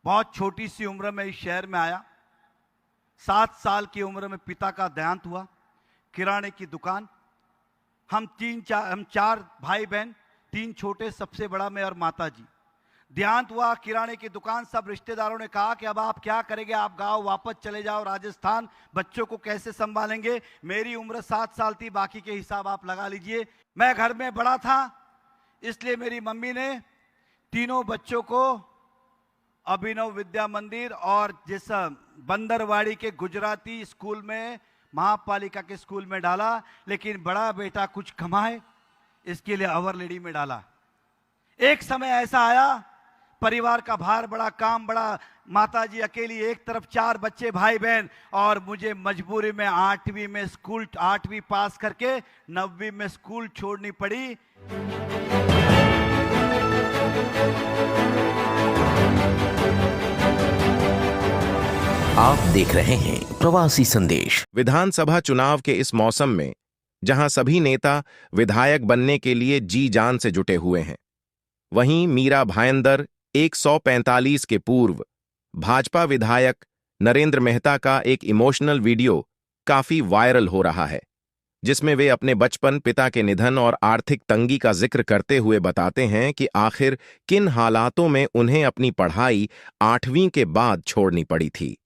बहुत छोटी सी उम्र में इस शहर में आया। 7 साल की उम्र में पिता का देहांत हुआ। किराने की दुकान। हम चार भाई बहन, 3 छोटे, सबसे बड़ा मैं और माता जी। देहांत हुआ, किराने की दुकान। सब रिश्तेदारों ने कहा कि अब आप क्या करेंगे, आप गांव वापस चले जाओ राजस्थान, बच्चों को कैसे संभालेंगे। मेरी उम्र 7 साल थी, बाकी के हिसाब आप लगा लीजिए। मैं घर में बड़ा था, इसलिए मेरी मम्मी ने तीनों बच्चों को अभिनव विद्या मंदिर और जिस बंदरवाड़ी के गुजराती स्कूल में, महापालिका के स्कूल में डाला। लेकिन बड़ा बेटा कुछ कमाए, इसके लिए अवर लेडी में डाला। एक समय ऐसा आया, परिवार का भार बड़ा, काम बड़ा, माताजी अकेली, एक तरफ 4 बच्चे भाई बहन, और मुझे मजबूरी में 8वीं पास करके 9वीं में स्कूल छोड़नी पड़ी। आप देख रहे हैं प्रवासी संदेश। विधानसभा चुनाव के इस मौसम में जहां सभी नेता विधायक बनने के लिए जी जान से जुटे हुए हैं, वहीं मीरा भायंदर 145 के पूर्व भाजपा विधायक नरेंद्र मेहता का एक इमोशनल वीडियो काफी वायरल हो रहा है, जिसमें वे अपने बचपन, पिता के निधन और आर्थिक तंगी का जिक्र करते हुए बताते हैं कि आखिर किन हालातों में उन्हें अपनी पढ़ाई 8वीं के बाद छोड़नी पड़ी थी।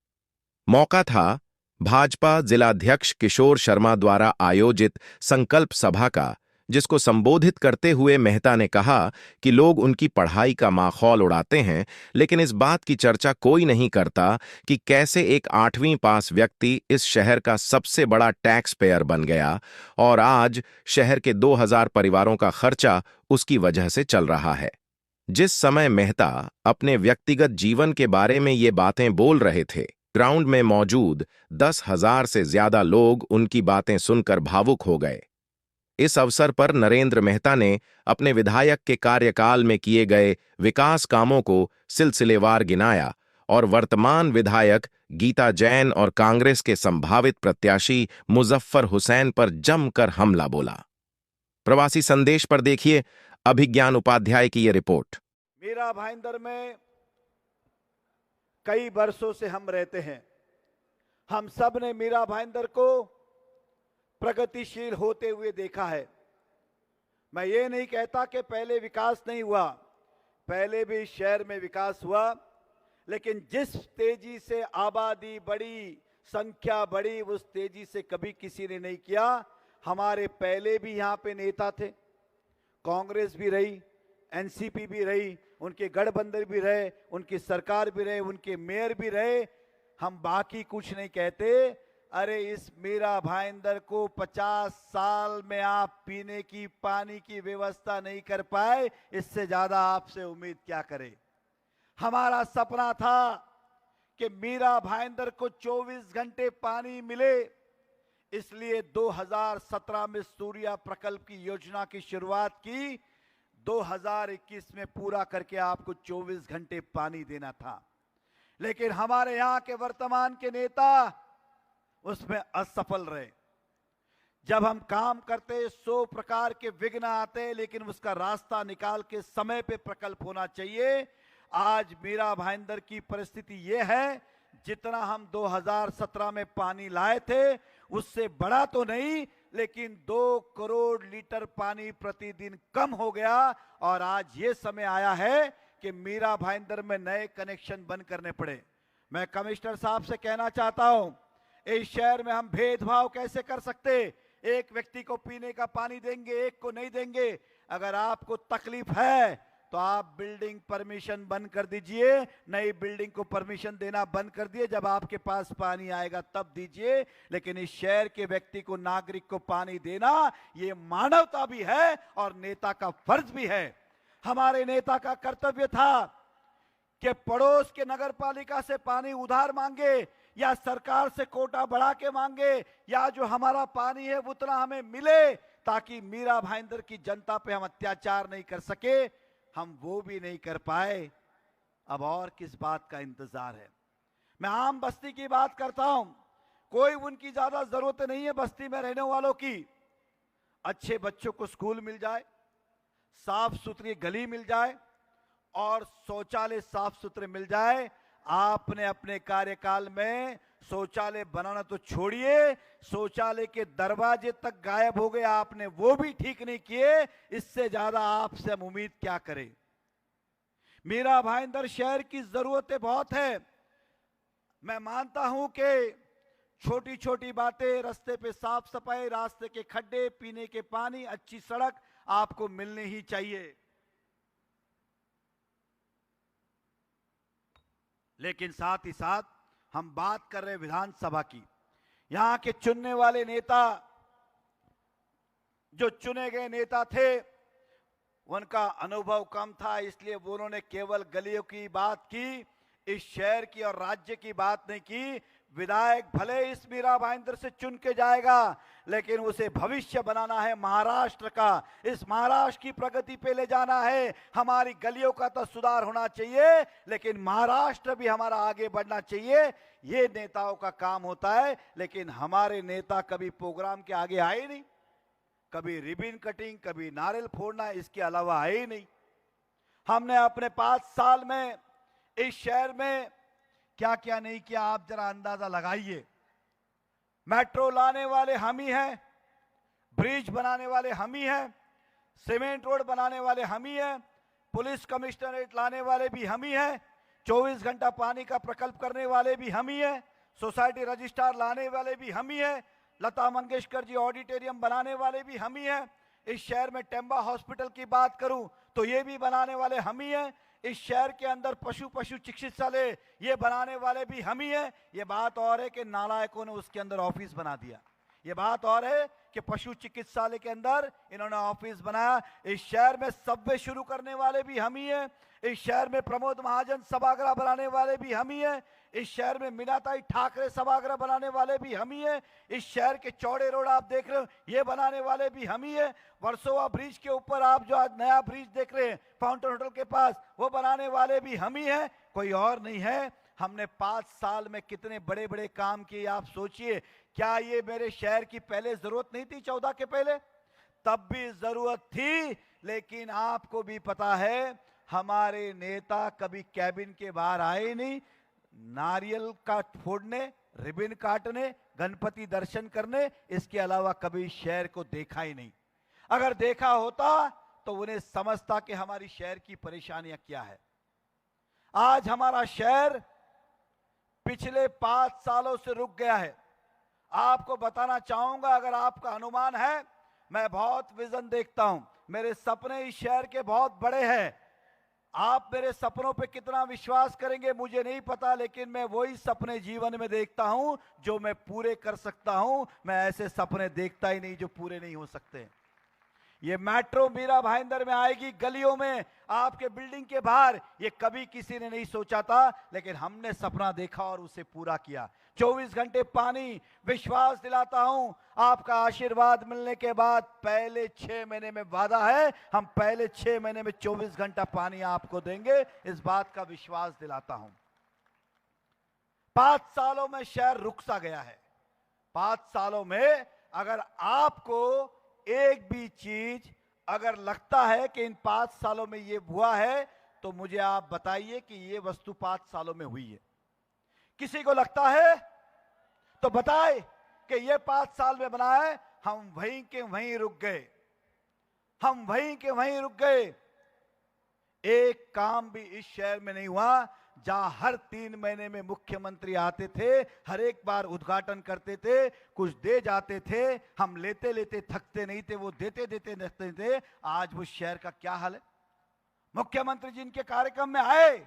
मौका था भाजपा जिलाध्यक्ष किशोर शर्मा द्वारा आयोजित संकल्प सभा का, जिसको संबोधित करते हुए मेहता ने कहा कि लोग उनकी पढ़ाई का माखौल उड़ाते हैं, लेकिन इस बात की चर्चा कोई नहीं करता कि कैसे एक 8वीं पास व्यक्ति इस शहर का सबसे बड़ा टैक्स पेयर बन गया और आज शहर के 2000 परिवारों का खर्चा उसकी वजह से चल रहा है। जिस समय मेहता अपने व्यक्तिगत जीवन के बारे में ये बातें बोल रहे थे, ग्राउंड में मौजूद 10,000 से ज्यादा लोग उनकी बातें सुनकर भावुक हो गए। इस अवसर पर नरेंद्र मेहता ने अपने विधायक के कार्यकाल में किए गए विकास कामों को सिलसिलेवार गिनाया और वर्तमान विधायक गीता जैन और कांग्रेस के संभावित प्रत्याशी मुजफ्फर हुसैन पर जमकर हमला बोला। प्रवासी संदेश पर देखिए अभिज्ञान उपाध्याय की यह रिपोर्ट। मीरा भाईंदर में कई वर्षों से हम रहते हैं। हम सब ने मीरा भाईंदर को प्रगतिशील होते हुए देखा है। मैं ये नहीं कहता कि पहले विकास नहीं हुआ, पहले भी शहर में विकास हुआ, लेकिन जिस तेजी से आबादी बढ़ी, संख्या बढ़ी, उस तेजी से कभी किसी ने नहीं किया। हमारे पहले भी यहाँ पे नेता थे, कांग्रेस भी रही, एनसीपी भी रही, उनके गठबंधन भी रहे, उनकी सरकार भी रहे, उनके मेयर भी रहे। हम बाकी कुछ नहीं कहते। अरे इस मीरा भाईंदर को 50 साल में आप पीने की पानी की व्यवस्था नहीं कर पाए, इससे ज्यादा आपसे उम्मीद क्या करें। हमारा सपना था कि मीरा भाईंदर को 24 घंटे पानी मिले, इसलिए 2017 में सूर्या प्रकल्प की योजना की शुरुआत की। 2021 में पूरा करके आपको 24 घंटे पानी देना था, लेकिन हमारे यहां के वर्तमान के नेता उसमें असफल रहे। जब हम काम करते 100 प्रकार के विघ्न आते, लेकिन उसका रास्ता निकाल के समय पे प्रकल्प होना चाहिए। आज मीरा भाईंदर की परिस्थिति यह है, जितना हम 2017 में पानी लाए थे उससे बड़ा तो नहीं, लेकिन 2 करोड़ लीटर पानी प्रतिदिन कम हो गया। और आज ये समय आया है कि मीरा भाईंदर में नए कनेक्शन बंद करने पड़े। मैं कमिश्नर साहब से कहना चाहता हूं, इस शहर में हम भेदभाव कैसे कर सकते? एक व्यक्ति को पीने का पानी देंगे, एक को नहीं देंगे। अगर आपको तकलीफ है तो आप बिल्डिंग परमिशन बंद कर दीजिए, नई बिल्डिंग को परमिशन देना बंद कर दिए। जब आपके पास पानी आएगा तब दीजिए। लेकिन इस शहर के व्यक्ति को, नागरिक को पानी देना, ये मानवता भी है और नेता का फर्ज भी है। हमारे नेता का कर्तव्य था कि पड़ोस के नगर पालिका से पानी उधार मांगे या सरकार से कोटा बढ़ा के मांगे, या जो हमारा पानी है उतना हमें मिले, ताकि मीरा भाईंदर की जनता पे हम अत्याचार नहीं कर सके। हम वो भी नहीं कर पाए। अब और किस बात का इंतजार है? मैं आम बस्ती की बात करता हूं। कोई उनकी ज्यादा जरूरत नहीं है बस्ती में रहने वालों की। अच्छे बच्चों को स्कूल मिल जाए, साफ सुथरी गली मिल जाए और शौचालय साफ सुथरे मिल जाए। आपने अपने कार्यकाल में शौचालय बनाना तो छोड़िए, शौचालय के दरवाजे तक गायब हो गए, आपने वो भी ठीक नहीं किए। इससे ज्यादा आपसे हम उम्मीद क्या करें। मीरा भाईंदर शहर की जरूरतें बहुत है। मैं मानता हूं कि छोटी छोटी बातें, रास्ते पे साफ सफाई, रास्ते के खड्डे, पीने के पानी, अच्छी सड़क आपको मिलनी ही चाहिए। लेकिन साथ ही साथ हम बात कर रहे विधानसभा की। यहां के चुनने वाले नेता, जो चुने गए नेता थे, उनका अनुभव कम था, इसलिए उन्होंने केवल गलियों की बात की, इस शहर की और राज्य की बात नहीं की। विधायक भले इस मीरा भाईंदर से चुन के जाएगा, लेकिन उसे भविष्य बनाना है महाराष्ट्र का, इस महाराष्ट्र की प्रगति पे ले जाना है। हमारी गलियों का तो सुधार होना चाहिए, लेकिन महाराष्ट्र भी हमारा आगे बढ़ना चाहिए। ये नेताओं का काम होता है। लेकिन हमारे नेता कभी प्रोग्राम के आगे आए नहीं, कभी रिबन कटिंग, कभी नारियल फोड़ना, इसके अलावा आए ही नहीं। हमने अपने 5 साल में इस शहर में क्या क्या नहीं किया, आप जरा अंदाजा लगाइए। मेट्रो लाने वाले हम ही हैं, ब्रिज बनाने वाले हम ही हैं, सीमेंट रोड बनाने वाले हम ही हैं, पुलिस कमिश्नरेट लाने वाले भी हम ही हैं, 24 घंटा पानी का प्रकल्प करने वाले भी हम ही हैं, सोसाइटी रजिस्ट्रार लाने वाले भी हम ही हैं, लता मंगेशकर जी ऑडिटोरियम बनाने वाले भी हम ही हैं। इस शहर में टेम्बा हॉस्पिटल की बात करूं तो ये भी बनाने वाले हम ही हैं। इस शहर के अंदर पशु चिकित्सालय ये बनाने वाले भी हम ही हैं। ये बात और है कि नालायकों ने उसके अंदर ऑफिस बना दिया। ये बात और है कि पशु चिकित्सालय के अंदर इन्होंने ऑफिस बनाया। इस शहर में सबवे शुरू करने वाले भी हम ही हैं। इस शहर में प्रमोद महाजन सभागृह बनाने वाले भी हम ही हैं। इस शहर में मीनाताई ठाकरे सभागृह बनाने वाले भी हम ही हैं। इस शहर के चौड़े रोड आप देख रहे हो, ये बनाने वाले भी हम ही हैं। वर्सोवा ब्रिज के ऊपर आप जो आज नया ब्रिज देख रहे हैं फाउंटेन होटल के पास, वो बनाने वाले भी हम ही हैं, कोई और नहीं है। हमने 5 साल में कितने बड़े बड़े काम किए आप सोचिए। क्या ये मेरे शहर की पहले जरूरत नहीं थी? 14 के पहले तब भी जरूरत थी, लेकिन आपको भी पता है हमारे नेता कभी कैबिन के बाहर आए नहीं। नारियल का फोड़ने, रिबन काटने, गणपति दर्शन करने, इसके अलावा कभी शहर को देखा ही नहीं। अगर देखा होता तो उन्हें समझता कि हमारी शहर की परेशानियां क्या है। आज हमारा शहर पिछले 5 सालों से रुक गया है। आपको बताना चाहूंगा, अगर आपका अनुमान है, मैं बहुत विजन देखता हूं, मेरे सपने इस शहर के बहुत बड़े हैं। आप मेरे सपनों पे कितना विश्वास करेंगे मुझे नहीं पता, लेकिन मैं वही सपने जीवन में देखता हूं जो मैं पूरे कर सकता हूं। मैं ऐसे सपने देखता ही नहीं जो पूरे नहीं हो सकते। ये मेट्रो मीरा भाईंदर में आएगी, गलियों में, आपके बिल्डिंग के बाहर, ये कभी किसी ने नहीं सोचा था, लेकिन हमने सपना देखा और उसे पूरा किया। 24 घंटे पानी, विश्वास दिलाता हूं आपका आशीर्वाद मिलने के बाद पहले 6 महीने में वादा है, हम पहले 6 महीने में 24 घंटा पानी आपको देंगे, इस बात का विश्वास दिलाता हूं। 5 सालों में शहर रुक सा गया है। 5 सालों में अगर आपको एक भी चीज अगर लगता है कि इन 5 सालों में ये हुआ है, तो मुझे आप बताइए कि ये वस्तु 5 सालों में हुई है। किसी को लगता है तो बताए कि ये 5 साल में बना है। हम वहीं के वहीं रुक गए, हम वहीं के वहीं रुक गए। एक काम भी इस शहर में नहीं हुआ जहां हर 3 महीने में मुख्यमंत्री आते थे, हर एक बार उद्घाटन करते थे, कुछ दे जाते थे, हम लेते लेते थकते नहीं थे, वो देते देते थकते थे। आज वो शहर का क्या हाल है? मुख्यमंत्री जिनके कार्यक्रम में आए,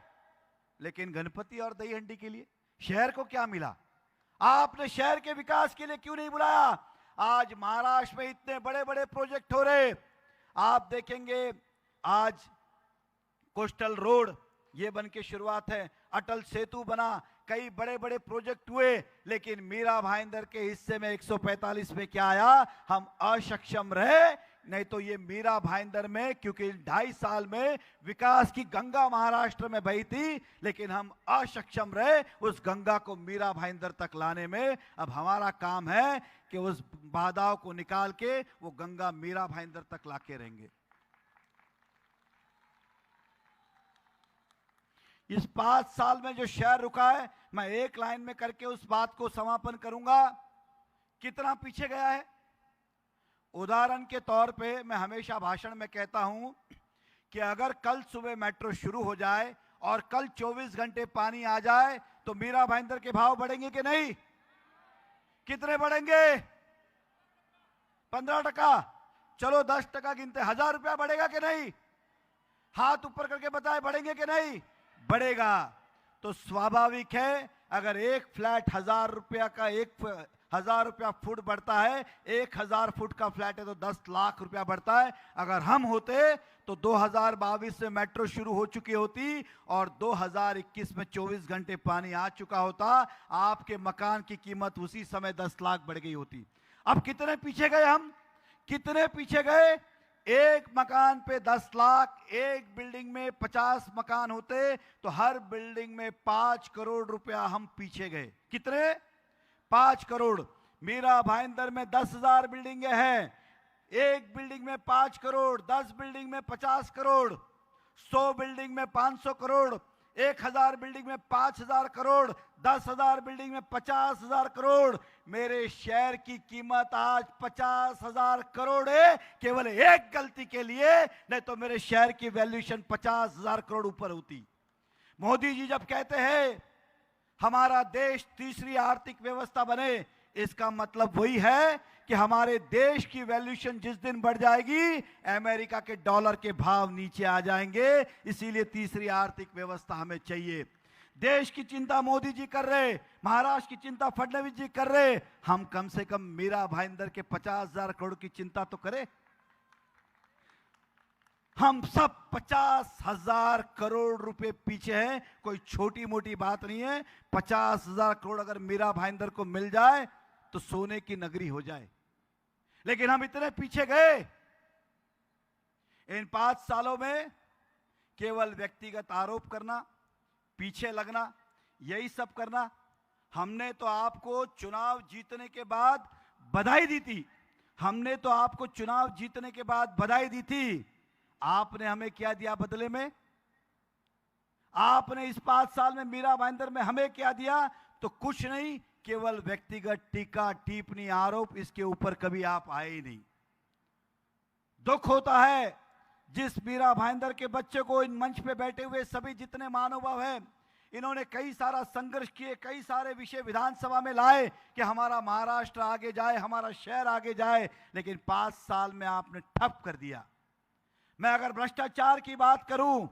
लेकिन गणपति और दही हंडी के लिए शहर को क्या मिला? आपने शहर के विकास के लिए क्यों नहीं बुलाया? आज महाराष्ट्र में इतने बड़े बड़े प्रोजेक्ट हो रहे, आप देखेंगे आज कोस्टल रोड ये बन के शुरुआत है, अटल सेतु बना, कई बड़े बड़े प्रोजेक्ट हुए, लेकिन मीरा भाईंदर के हिस्से में 145 में क्या आया? हम अक्षम रहे। नहीं तो ये मीरा भाईंदर में, क्योंकि 2.5 साल में विकास की गंगा महाराष्ट्र में बही थी, लेकिन हम अक्षम रहे उस गंगा को मीरा भाईंदर तक लाने में। अब हमारा काम है कि उस बाधाओं को निकाल के वो गंगा मीरा भाईंदर तक लाके रहेंगे। इस 5 साल में जो शेयर रुका है, मैं एक लाइन में करके उस बात को समापन करूंगा। कितना पीछे गया है? उदाहरण के तौर पे मैं हमेशा भाषण में कहता हूं कि अगर कल सुबह मेट्रो शुरू हो जाए और कल 24 घंटे पानी आ जाए तो मीरा भाईंदर के भाव बढ़ेंगे कि नहीं? कितने बढ़ेंगे? 15%। चलो 10% गिनते, 1000 रुपया बढ़ेगा कि नहीं? हाथ ऊपर करके बताए, बढ़ेंगे कि नहीं? बढ़ेगा। तो स्वाभाविक है, अगर एक फ्लैट 1000 रुपया का 1000 रुपया फुट बढ़ता है, 1000 फुट का फ्लैट है तो 10 लाख रुपया बढ़ता है। अगर हम होते तो 2022 में मेट्रो शुरू हो चुकी होती और 2021 में 24 घंटे पानी आ चुका होता। आपके मकान की कीमत उसी समय 10 लाख बढ़ गई होती। अब कितने पीछे गए हम? कितने पीछे गए? एक मकान पे 10 लाख, एक बिल्डिंग में 50 मकान होते तो हर बिल्डिंग में 5 करोड़ रुपया हम पीछे गए। कितने? 5 करोड़। मीरा भाईंदर में 10,000 बिल्डिंगें हैं, एक बिल्डिंग में 5 करोड़, 10 बिल्डिंग में 50 करोड़, 100 बिल्डिंग में 500 करोड़, 1000 बिल्डिंग में 5000 करोड़, 10,000 बिल्डिंग में 50,000 करोड़। मेरे शेयर की कीमत आज 50,000 करोड़ है, केवल एक गलती के लिए, नहीं तो मेरे शेयर की वैल्यूएशन 50,000 करोड़ ऊपर होती। मोदी जी जब कहते हैं हमारा देश तीसरी आर्थिक व्यवस्था बने, इसका मतलब वही है कि हमारे देश की वैल्यूएशन जिस दिन बढ़ जाएगी, अमेरिका के डॉलर के भाव नीचे आ जाएंगे। इसीलिए तीसरी आर्थिक व्यवस्था हमें चाहिए। देश की चिंता मोदी जी कर रहे, महाराष्ट्र की चिंता फडणवीस जी कर रहे, हम कम से कम मीरा भाईंदर के 50,000 करोड़ की चिंता तो करें। हम सब 50,000 करोड़ रुपए पीछे हैं, कोई छोटी मोटी बात नहीं है। 50,000 करोड़ अगर मीरा भाईंदर को मिल जाए तो सोने की नगरी हो जाए। लेकिन हम इतने पीछे गए। इन 5 सालों में केवल व्यक्तिगत आरोप करना, पीछे लगना, यही सब करना। हमने तो आपको चुनाव जीतने के बाद बधाई दी थी। हमने तो आपको चुनाव जीतने के बाद बधाई दी थी। आपने हमें क्या दिया बदले में? आपने इस 5 साल में मीरा भाईंदर में हमें क्या दिया? तो कुछ नहीं, केवल व्यक्तिगत टीका, टिप्पणी, आरोप। इसके ऊपर कभी आप आए ही नहीं। दुख होता है जिस मीरा भाईंदर के बच्चे को इन मंच पे बैठे हुए सभी जितने महानुभाव हैं, इन्होंने कई सारा संघर्ष किए, कई सारे विषय विधानसभा में लाए कि हमारा महाराष्ट्र आगे जाए, हमारा शहर आगे जाए, लेकिन 5 साल में आपने ठप कर दिया। मैं अगर भ्रष्टाचार की बात करूं,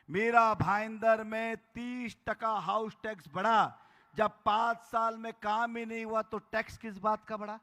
मीरा भाईंदर में 30% हाउस टैक्स बढ़ा। जब 5 साल में काम ही नहीं हुआ तो टैक्स किस बात का बढ़ा?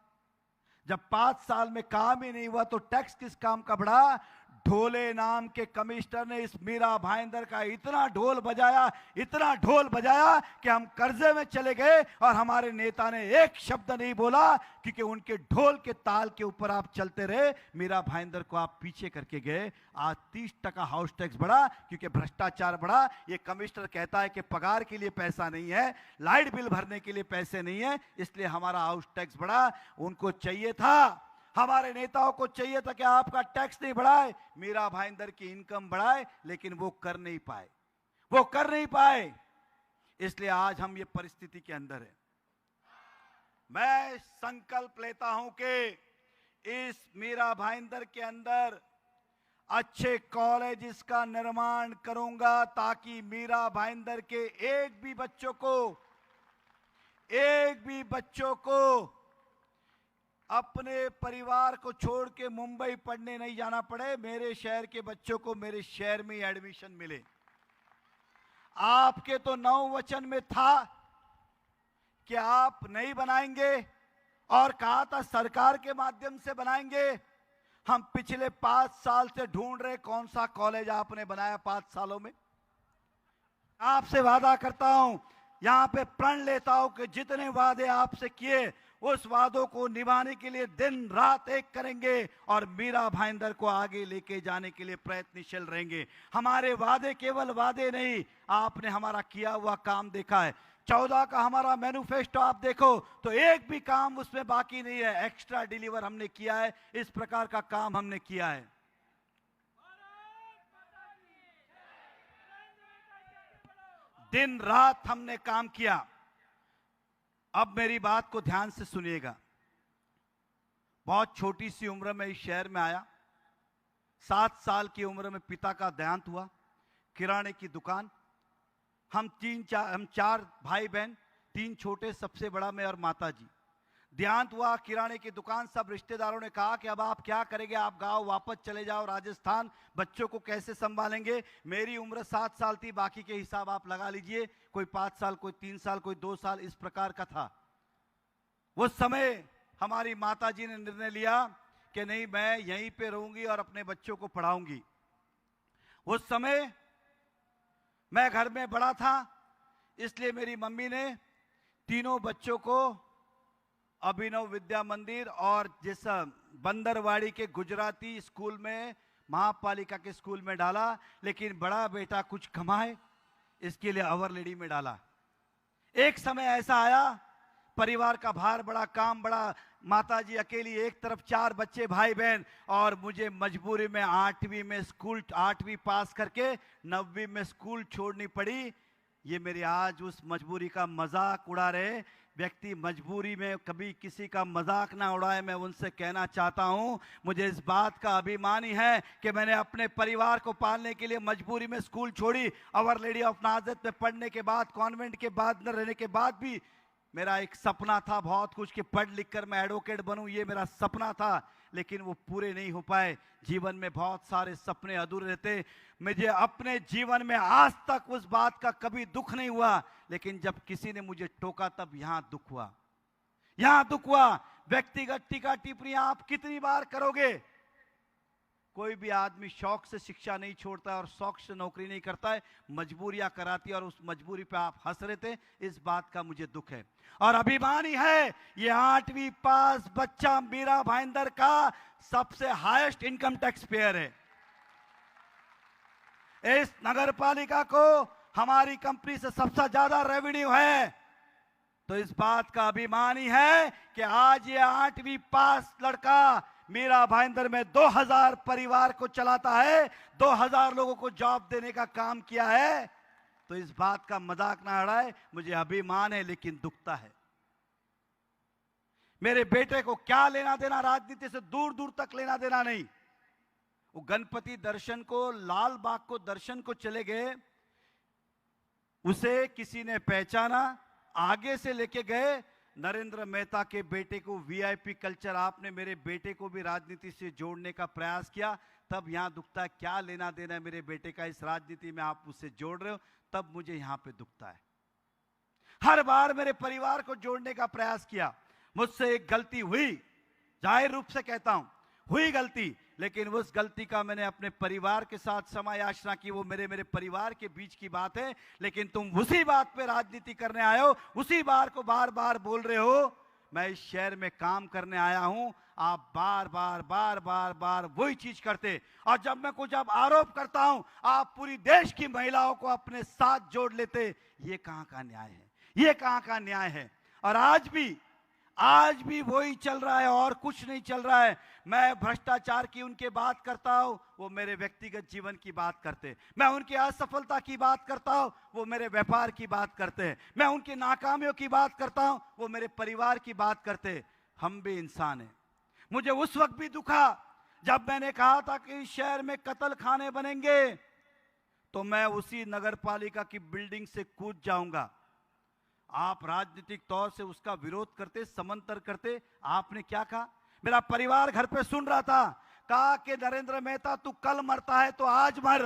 जब 5 साल में काम ही नहीं हुआ तो टैक्स किस काम का बढ़ा? ढोले नाम के कमिश्नर ने इस मीरा भाईंदर का इतना ढोल बजाया, इतना ढोल बजाया कि हम कर्जे में चले गए और हमारे नेता ने एक शब्द नहीं बोला, क्योंकि उनके ढोल के ताल के ऊपर आप चलते रहे। मीरा भाईंदर को आप पीछे करके गए। आज 30% हाउस टैक्स बढ़ा क्योंकि भ्रष्टाचार बढ़ा। ये कमिश्नर कहता है कि पगार के लिए पैसा नहीं है, लाइट बिल भरने के लिए पैसे नहीं है, इसलिए हमारा हाउस टैक्स बढ़ा। उनको चाहिए था, हमारे नेताओं को चाहिए था कि आपका टैक्स नहीं बढ़ाए, मीरा भाईंदर की इनकम बढ़ाए, लेकिन वो कर नहीं पाए। वो कर नहीं पाए, इसलिए आज हम ये परिस्थिति के अंदर है। मैं संकल्प लेता हूं कि इस मीरा भाईंदर के अंदर अच्छे कॉलेजेस का निर्माण करूंगा, ताकि मीरा भाईंदर के एक भी बच्चों को अपने परिवार को छोड़ के मुंबई पढ़ने नहीं जाना पड़े। मेरे शहर के बच्चों को मेरे शहर में एडमिशन मिले। आपके तो 9 वचन में था कि आप नहीं बनाएंगे और कहा था सरकार के माध्यम से बनाएंगे। हम पिछले 5 साल से ढूंढ रहे कौन सा कॉलेज आपने बनाया 5 सालों में। आपसे वादा करता हूं, यहां पे प्रण लेता हूं कि जितने वादे आपसे किए उस वादों को निभाने के लिए दिन रात एक करेंगे और मीरा भाईंदर को आगे लेके जाने के लिए प्रयत्नशील रहेंगे। हमारे वादे केवल वादे नहीं, आपने हमारा किया हुआ काम देखा है। 14 का हमारा मैनिफेस्टो आप देखो तो एक भी काम उसमें बाकी नहीं है। एक्स्ट्रा डिलीवर हमने किया है, इस प्रकार का काम हमने किया है। दिन रात हमने काम किया। अब मेरी बात को ध्यान से सुनिएगा। बहुत छोटी सी उम्र में इस शहर में आया। 7 साल की उम्र में पिता का देहांत हुआ। किराने की दुकान। हम 4 भाई बहन, 3 छोटे, सबसे बड़ा मैं और माता जी। देहांत हुआ, किराने की दुकान। सब रिश्तेदारों ने कहा कि अब आप क्या करेंगे, आप गांव वापस चले जाओ राजस्थान, बच्चों को कैसे संभालेंगे। मेरी उम्र 7 साल थी, बाकी के हिसाब आप लगा लीजिए, कोई 5 साल, कोई 3 साल, कोई 2 साल, इस प्रकार का था। उस समय हमारी माता जी ने निर्णय लिया कि नहीं, मैं यहीं पे रहूंगी और अपने बच्चों को पढ़ाऊंगी। उस समय मैं घर में बड़ा था, इसलिए मेरी मम्मी ने तीनों बच्चों को अभिनव विद्या मंदिर और जिस बंदरवाड़ी के गुजराती स्कूल में, महापालिका के स्कूल में डाला। लेकिन बड़ा बेटा कुछ कमाए, इसके लिए अवर लेडी में डाला। एक समय ऐसा आया, परिवार का भार बड़ा, काम बड़ा, माताजी अकेली, एक तरफ 4 बच्चे भाई बहन, और मुझे मजबूरी में 8वीं में स्कूल, 8वीं पास करके 9वीं में स्कूल छोड़नी पड़ी। ये मेरे आज उस मजबूरी का मजाक उड़ा रहे व्यक्ति, मजबूरी में कभी किसी का मजाक ना उड़ाए। मैं उनसे कहना चाहता हूं, मुझे इस बात का अभिमान ही है कि मैंने अपने परिवार को पालने के लिए मजबूरी में स्कूल छोड़ी। अवर लेडी ऑफ नाजरत में पढ़ने के बाद, कॉन्वेंट के बाद न रहने के बाद भी मेरा एक सपना था बहुत कुछ, कि पढ़ लिख कर मैं एडवोकेट बनूं, ये मेरा सपना था। लेकिन वो पूरे नहीं हो पाए। जीवन में बहुत सारे सपने अधूरे रहते। मुझे अपने जीवन में आज तक उस बात का कभी दुख नहीं हुआ, लेकिन जब किसी ने मुझे टोका तब यहां दुख हुआ, यहां दुख हुआ। व्यक्तिगत टीका टिप्पणियां आप कितनी बार करोगे? कोई भी आदमी शौक से शिक्षा नहीं छोड़ता है और शौक से नौकरी नहीं करता है, मजबूरियां कराती है, और उस मजबूरी पे आप हंस रहे थे। इस बात का मुझे दुख है और अभिमानी है। ये 8वीं पास बच्चा मीरा भाईंदर का सबसे हाईएस्ट इनकम टैक्स पेयर है। इस नगर पालिका को हमारी कंपनी से सबसे ज्यादा रेवेन्यू है। तो इस बात का अभिमानी है कि आज ये 8वीं पास लड़का मीरा भाईंदर में 2000 परिवार को चलाता है, 2000 लोगों को जॉब देने का काम किया है। तो इस बात का मजाक ना उड़ाए। मुझे अभिमान है, लेकिन दुखता है। मेरे बेटे को क्या लेना देना राजनीति से, दूर दूर तक लेना देना नहीं। वो गणपति दर्शन को, लाल बाग को दर्शन को चले गए, उसे किसी ने पहचाना, आगे से लेके गए। नरेंद्र मेहता के बेटे को वीआईपी कल्चर, आपने मेरे बेटे को भी राजनीति से जोड़ने का प्रयास किया, तब यहां दुखता है। क्या लेना देना है मेरे बेटे का इस राजनीति में, आप उससे जोड़ रहे हो, तब मुझे यहां पे दुखता है। हर बार मेरे परिवार को जोड़ने का प्रयास किया, मुझसे एक गलती हुई, जाहिर रूप से कहता हूं, हुई गलती। लेकिन उस गलती का मैंने अपने परिवार के साथ समायाचना की। वो मेरे परिवार के बीच की बात है। लेकिन तुम उसी बात पे राजनीति करने आए हो, उसी बार को बार बार बोल रहे हो। मैं इस शहर में काम करने आया हूं, आप बार बार वही चीज करते। और जब मैं कुछ अब आरोप करता हूं, आप पूरी देश की महिलाओं को अपने साथ जोड़ लेते। ये कहां का न्याय है? ये कहां का न्याय है? और आज भी वही चल रहा है और कुछ नहीं चल रहा है। मैं भ्रष्टाचार की उनके बात करता हूं, वो मेरे व्यक्तिगत जीवन की बात करते हैं। मैं उनकी असफलता की बात करता हूं, वो मेरे व्यापार की बात करते हैं। मैं उनकी नाकामियों की बात करता हूं, वो मेरे परिवार की बात करते हैं। हम भी इंसान हैं। मुझे उस वक्त भी दुखा जब मैंने कहा था कि इस शहर में कत्ल खाने बनेंगे, तो मैं उसी नगर पालिका की बिल्डिंग से कूद जाऊंगा। आप राजनीतिक तौर से उसका विरोध करते, समंतर करते। आपने क्या कहा? मेरा परिवार घर पे सुन रहा था, कहा कि नरेंद्र मेहता तू कल मरता है तो आज मर,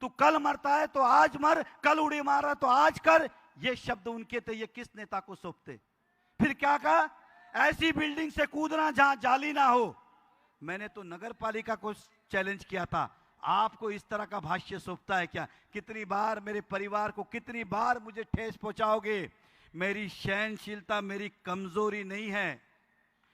तू कल मरता है तो आज मर, कल उड़ी मार रहा तो आज कर। ये शब्द उनके थे, ये किस नेता को सौंपते? फिर क्या कहा? ऐसी बिल्डिंग से कूदना जहां जाली ना हो। मैंने तो नगर पालिका को चैलेंज किया था, आपको इस तरह का भाष्य सौंपता है क्या? कितनी बार मेरे परिवार को, कितनी बार मुझे ठेस पहुंचाओगे? मेरी सहनशीलता मेरी कमजोरी नहीं है,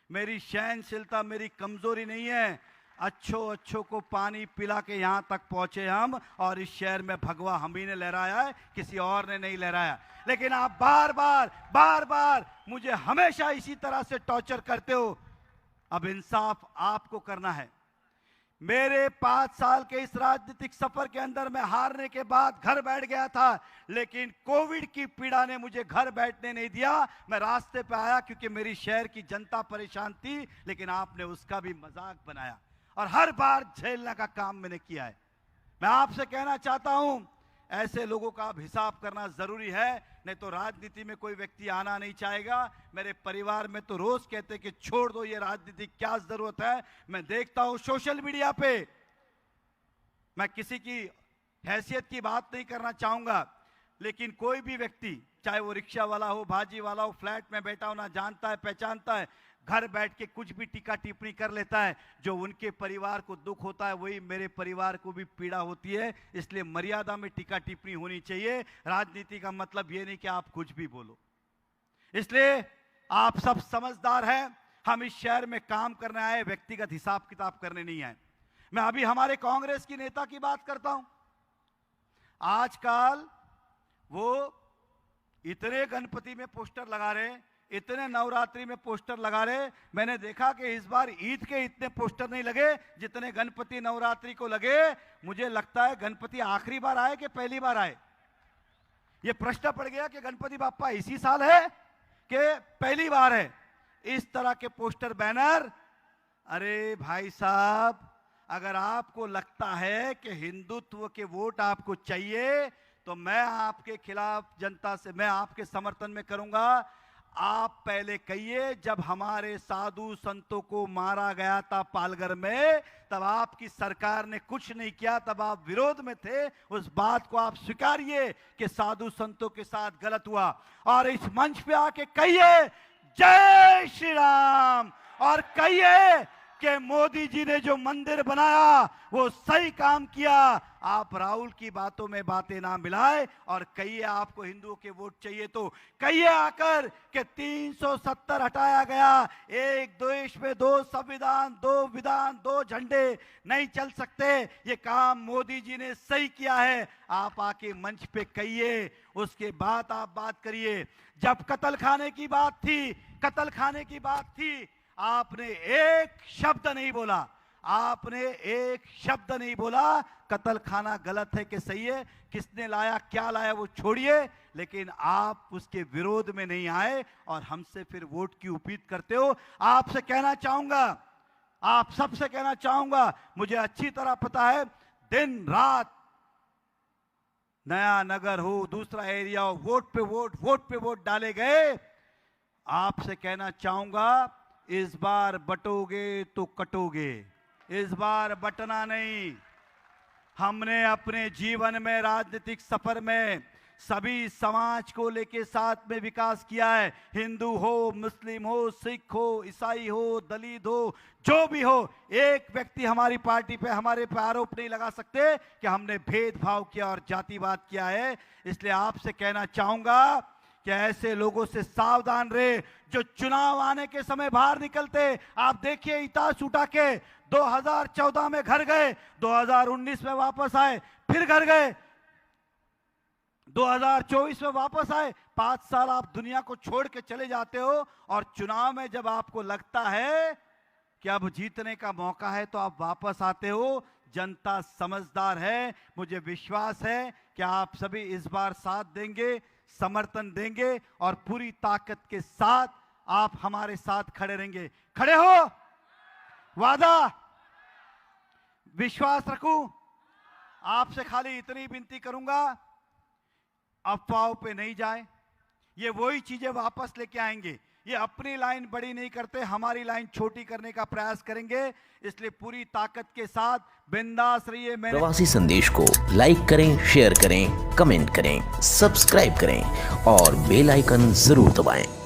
मेरी सहनशीलता मेरी कमजोरी नहीं है। अच्छों को पानी पिला के यहां तक पहुंचे हम, और इस शहर में भगवा हम ही ने लहराया है, किसी और ने नहीं लहराया। लेकिन आप बार बार मुझे हमेशा इसी तरह से टॉर्चर करते हो। अब इंसाफ आपको करना है। मेरे 5 साल के इस राजनीतिक सफर के अंदर मैं हारने के बाद घर बैठ गया था, लेकिन कोविड की पीड़ा ने मुझे घर बैठने नहीं दिया। मैं रास्ते पे आया क्योंकि मेरी शहर की जनता परेशान थी, लेकिन आपने उसका भी मजाक बनाया और हर बार झेलने का काम मैंने किया है। मैं आपसे कहना चाहता हूं, ऐसे लोगों का अब हिसाब करना जरूरी है, नहीं तो राजनीति में कोई व्यक्ति आना नहीं चाहेगा। मेरे परिवार में तो रोज कहते कि छोड़ दो ये राजनीति, क्या जरूरत है। मैं देखता हूं सोशल मीडिया पे, मैं किसी की हैसियत की बात नहीं करना चाहूंगा, लेकिन कोई भी व्यक्ति, चाहे वो रिक्शा वाला हो, भाजी वाला हो, फ्लैट में बैठा हो, ना जानता है पहचानता है, घर बैठ के कुछ भी टीका टिप्पणी कर लेता है। जो उनके परिवार को दुख होता है वही मेरे परिवार को भी पीड़ा होती है। इसलिए मर्यादा में टीका टिप्पणी होनी चाहिए। राजनीति का मतलब ये नहीं कि आप कुछ भी बोलो। इसलिए आप सब समझदार हैं, हम इस शहर में काम करने आए, व्यक्तिगत हिसाब किताब करने नहीं आए। मैं अभी हमारे कांग्रेस की नेता की बात करता हूं। आजकल वो इतने गणपति में पोस्टर लगा रहे, इतने नवरात्रि में पोस्टर लगा रहे। मैंने देखा कि इस बार ईद के इतने पोस्टर नहीं लगे जितने गणपति नवरात्रि को लगे। मुझे लगता है गणपति आखिरी बार आए कि पहली बार आए। ये प्रश्न पड़ गया कि गणपति बापा इसी साल है कि पहली बार है। इस तरह के पोस्टर बैनर, अरे भाई साहब, अगर आपको लगता है कि हिंदुत्व के वोट आपको चाहिए तो मैं आपके खिलाफ जनता से, मैं आपके समर्थन में करूंगा। आप पहले कहिए, जब हमारे साधु संतों को मारा गया था पालघर में, तब आपकी सरकार ने कुछ नहीं किया, तब आप विरोध में थे। उस बात को आप स्वीकारिए कि साधु संतों के साथ गलत हुआ, और इस मंच पे आके कहिए जय श्री राम, और कहिए कि मोदी जी ने जो मंदिर बनाया वो सही काम किया। आप राहुल की बातों में बातें ना मिलाए और कहिए आपको हिंदुओं के वोट चाहिए तो कहिए आकर कि 370 हटाया गया, एक देश में 2 संविधान, 2 विधान, 2 झंडे नहीं चल सकते, ये काम मोदी जी ने सही किया है। आप आके मंच पे कहिए, उसके बाद आप बात करिए। जब कत्ल खाने की बात थी, कत्ल खाने की बात थी, आपने एक शब्द नहीं बोला, आपने एक शब्द नहीं बोला। कत्ल खाना गलत है कि सही है, किसने लाया, क्या लाया, वो छोड़िए, लेकिन आप उसके विरोध में नहीं आए और हमसे फिर वोट की उम्मीद करते हो। आपसे कहना चाहूंगा, आप सबसे कहना चाहूंगा, मुझे अच्छी तरह पता है, दिन रात नया नगर हो, दूसरा एरिया हो, वोट पे वोट, वोट पे वोट डाले गए। आपसे कहना चाहूंगा, इस बार बटोगे तो कटोगे, इस बार बटना नहीं। हमने अपने जीवन में, राजनीतिक सफर में सभी समाज को लेके साथ में विकास किया है। हिंदू हो, मुस्लिम हो, सिख हो, ईसाई हो, दलित हो, जो भी हो, एक व्यक्ति हमारी पार्टी पे, हमारे पे आरोप नहीं लगा सकते कि हमने भेदभाव किया और जातिवाद किया है। इसलिए आपसे कहना चाहूंगा कि ऐसे लोगों से सावधान रहे जो चुनाव आने के समय बाहर निकलते। आप देखिए, इताश उठा के 2014 में घर गए, 2019 में वापस आए, फिर घर गए, 2024 में वापस आए। 5 साल आप दुनिया को छोड़ के चले जाते हो और चुनाव में जब आपको लगता है कि अब जीतने का मौका है तो आप वापस आते हो। जनता समझदार है, मुझे विश्वास है कि आप सभी इस बार साथ देंगे, समर्थन देंगे और पूरी ताकत के साथ आप हमारे साथ खड़े रहेंगे। खड़े हो? वादा? विश्वास रखूं? आपसे खाली इतनी विनती करूंगा, अफवाहों पे नहीं जाए। ये वही चीजें वापस लेके आएंगे। ये अपनी लाइन बड़ी नहीं करते, हमारी लाइन छोटी करने का प्रयास करेंगे। इसलिए पूरी ताकत के साथ बिंदास रहिए। प्रवासी संदेश को लाइक करें, शेयर करें, कमेंट करें, सब्सक्राइब करें और बेल आइकन जरूर दबाएं।